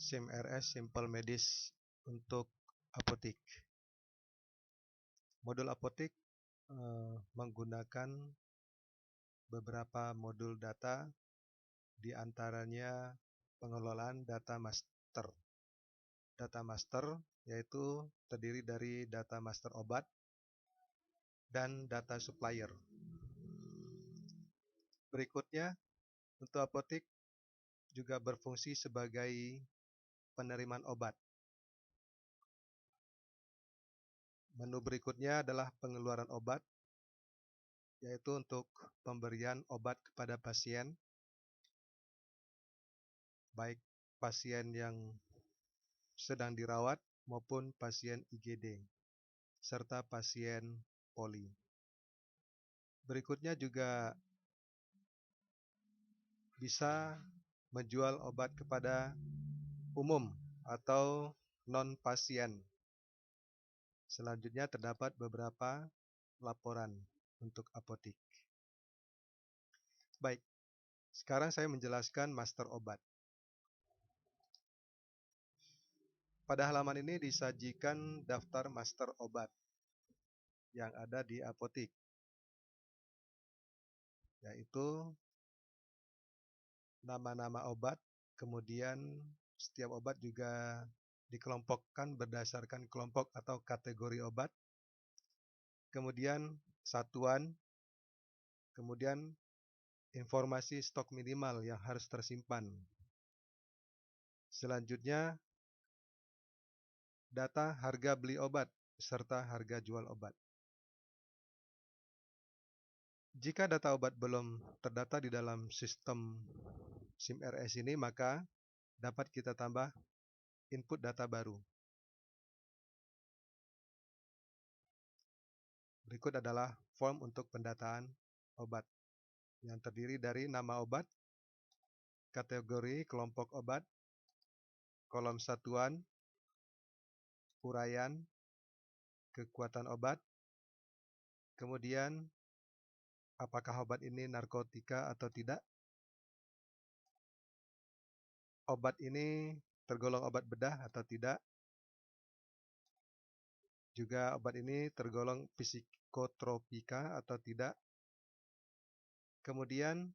SIMRS Simple Medis untuk apotik. Modul apotik menggunakan beberapa modul data, di antaranya pengelolaan data master. Data master yaitu terdiri dari data master obat dan data supplier. Berikutnya, untuk apotik juga berfungsi sebagai penerimaan obat. Menu berikutnya adalah pengeluaran obat, yaitu untuk pemberian obat kepada pasien, baik pasien yang sedang dirawat maupun pasien IGD, serta pasien poli. Berikutnya juga bisa menjual obat kepada umum atau non-pasien. Selanjutnya terdapat beberapa laporan untuk apotik. Baik, sekarang saya menjelaskan master obat. Pada halaman ini disajikan daftar master obat yang ada di apotik, yaitu nama-nama obat, kemudian setiap obat juga dikelompokkan berdasarkan kelompok atau kategori obat, kemudian satuan, kemudian informasi stok minimal yang harus tersimpan. Selanjutnya, data harga beli obat serta harga jual obat. Jika data obat belum terdata di dalam sistem SIMRS ini, maka dapat kita tambah input data baru. Berikut adalah form untuk pendataan obat yang terdiri dari nama obat, kategori kelompok obat, kolom satuan, uraian, kekuatan obat, kemudian apakah obat ini narkotika atau tidak, obat ini tergolong obat bedah atau tidak, juga obat ini tergolong psikotropika atau tidak, kemudian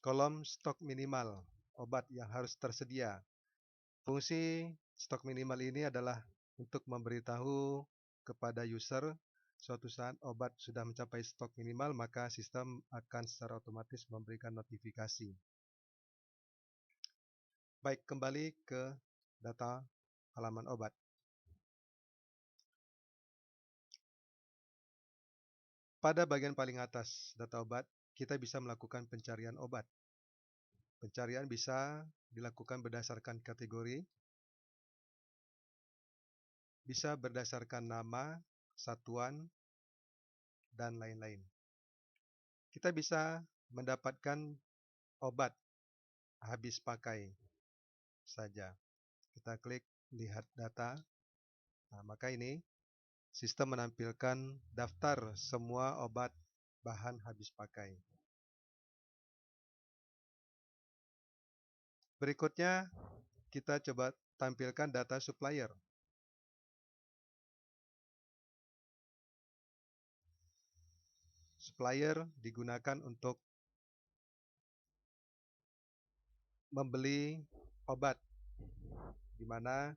kolom stok minimal obat yang harus tersedia. Fungsi stok minimal ini adalah untuk memberitahu kepada user suatu saat obat sudah mencapai stok minimal, maka sistem akan secara otomatis memberikan notifikasi. Baik, kembali ke data halaman obat. Pada bagian paling atas data obat, kita bisa melakukan pencarian obat. Pencarian bisa dilakukan berdasarkan kategori, bisa berdasarkan nama, satuan, dan lain-lain. Kita bisa mendapatkan obat habis pakai saja. Kita klik lihat data. Nah, maka ini sistem menampilkan daftar semua obat bahan habis pakai. Berikutnya kita coba tampilkan data supplier. Supplier digunakan untuk membeli obat, di mana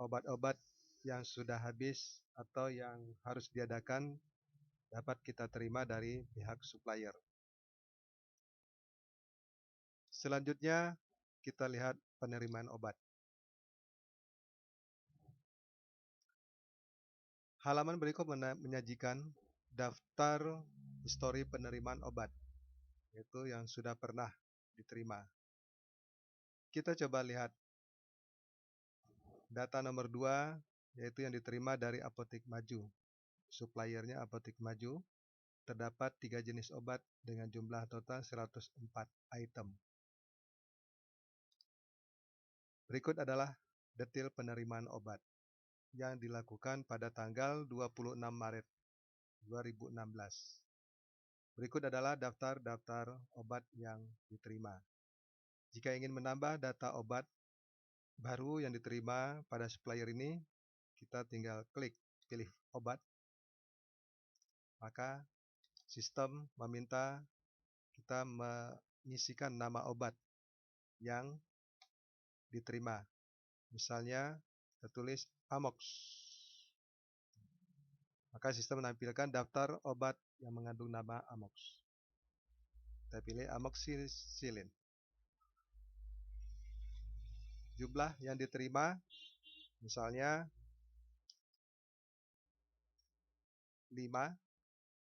obat-obat yang sudah habis atau yang harus diadakan dapat kita terima dari pihak supplier. Selanjutnya kita lihat penerimaan obat. Halaman berikut menyajikan daftar histori penerimaan obat, yaitu yang sudah pernah diterima. Kita coba lihat data nomor 2, yaitu yang diterima dari Apotik Maju. Suppliernya Apotik Maju. Terdapat 3 jenis obat dengan jumlah total 104 item. Berikut adalah detail penerimaan obat yang dilakukan pada tanggal 26 Maret 2016. Berikut adalah daftar-daftar obat yang diterima. Jika ingin menambah data obat, baru yang diterima pada supplier ini, kita tinggal klik pilih obat, maka sistem meminta kita mengisikan nama obat yang diterima. Misalnya tertulis Amox. Maka sistem menampilkan daftar obat yang mengandung nama Amox. Kita pilih amoxicillin. Jumlah yang diterima misalnya 5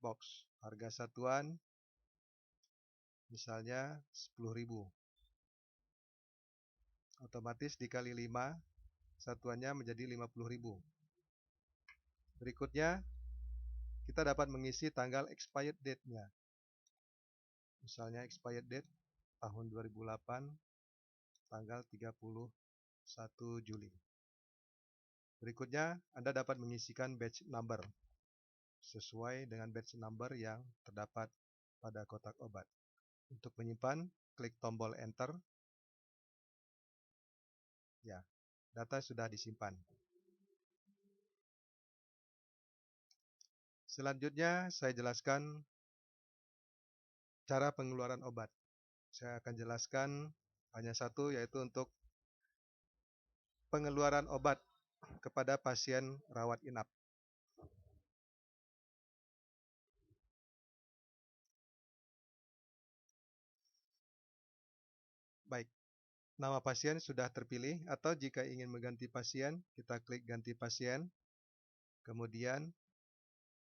box. Harga satuan misalnya 10.000. Otomatis dikali 5, satuannya menjadi 50.000. Berikutnya, kita dapat mengisi tanggal expired date-nya. Misalnya expired date tahun 2008, tanggal 31 Juli. Berikutnya, Anda dapat mengisikan batch number sesuai dengan batch number yang terdapat pada kotak obat. Untuk menyimpan, klik tombol enter. Ya, data sudah disimpan. Selanjutnya, saya jelaskan cara pengeluaran obat. Saya akan jelaskan hanya satu, yaitu untuk pengeluaran obat kepada pasien rawat inap. Baik, nama pasien sudah terpilih, atau jika ingin mengganti pasien, kita klik ganti pasien, kemudian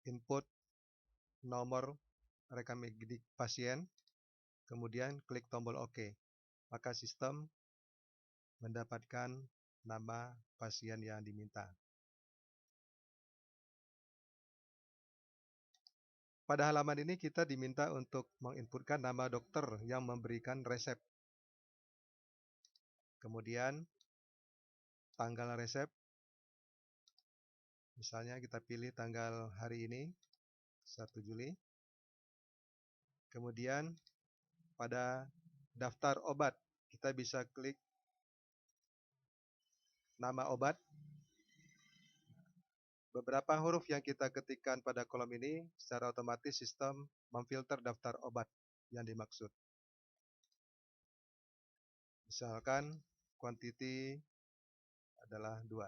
input nomor rekam medik pasien, kemudian klik tombol OK. Maka sistem mendapatkan nama pasien yang diminta. Pada halaman ini kita diminta untuk menginputkan nama dokter yang memberikan resep. Kemudian tanggal resep, misalnya kita pilih tanggal hari ini, 1 Juli. Kemudian pada daftar obat, kita bisa klik nama obat. Beberapa huruf yang kita ketikkan pada kolom ini, secara otomatis sistem memfilter daftar obat yang dimaksud. Misalkan quantity adalah 2.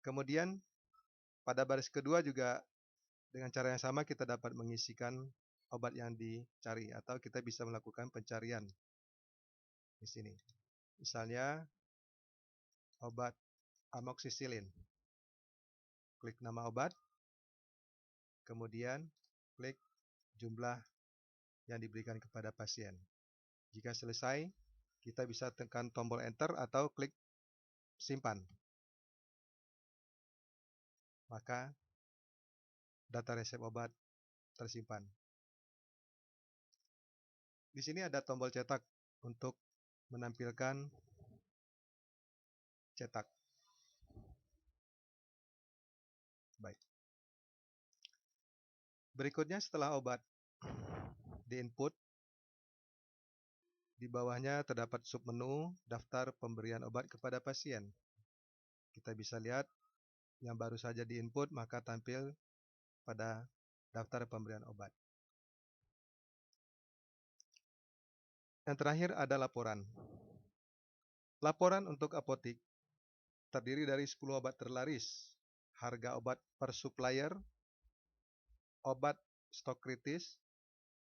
Kemudian pada baris kedua juga dengan cara yang sama kita dapat mengisikan obat yang dicari, atau kita bisa melakukan pencarian di sini. Misalnya obat amoxicillin. Klik nama obat, kemudian klik jumlah yang diberikan kepada pasien. Jika selesai, kita bisa tekan tombol enter atau klik simpan. Maka data resep obat tersimpan. Di sini ada tombol cetak untuk menampilkan cetak. Baik. Berikutnya setelah obat diinput, di bawahnya terdapat submenu daftar pemberian obat kepada pasien. Kita bisa lihat yang baru saja diinput, maka tampil pada daftar pemberian obat. Yang terakhir ada laporan. Laporan untuk apotik terdiri dari 10 obat terlaris, harga obat per supplier, obat stok kritis,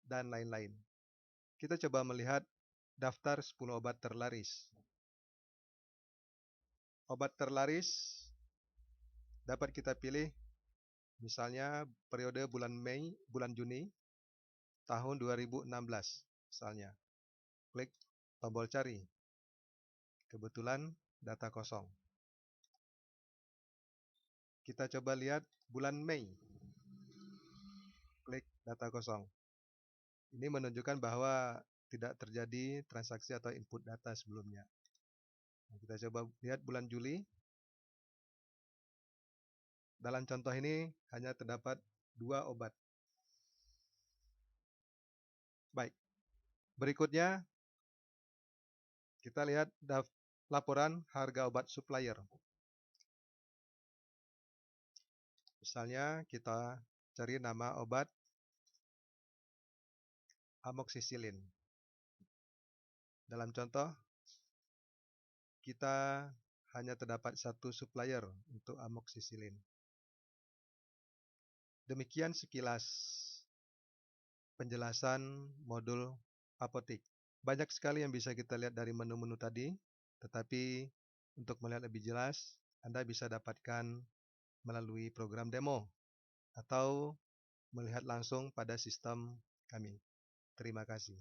dan lain-lain. Kita coba melihat daftar 10 obat terlaris. Obat terlaris dapat kita pilih, misalnya periode bulan Juni tahun 2016, misalnya. Klik tombol cari. Kebetulan data kosong. Kita coba lihat bulan Mei. Klik data kosong. Ini menunjukkan bahwa tidak terjadi transaksi atau input data sebelumnya. Kita coba lihat bulan Juli. Dalam contoh ini hanya terdapat 2 obat. Baik. Berikutnya kita lihat laporan harga obat supplier. Misalnya kita cari nama obat amoksisilin. Dalam contoh, kita hanya terdapat satu supplier untuk amoksisilin. Demikian sekilas penjelasan modul apotik. Banyak sekali yang bisa kita lihat dari menu-menu tadi, tetapi untuk melihat lebih jelas, Anda bisa dapatkan melalui program demo atau melihat langsung pada sistem kami. Terima kasih.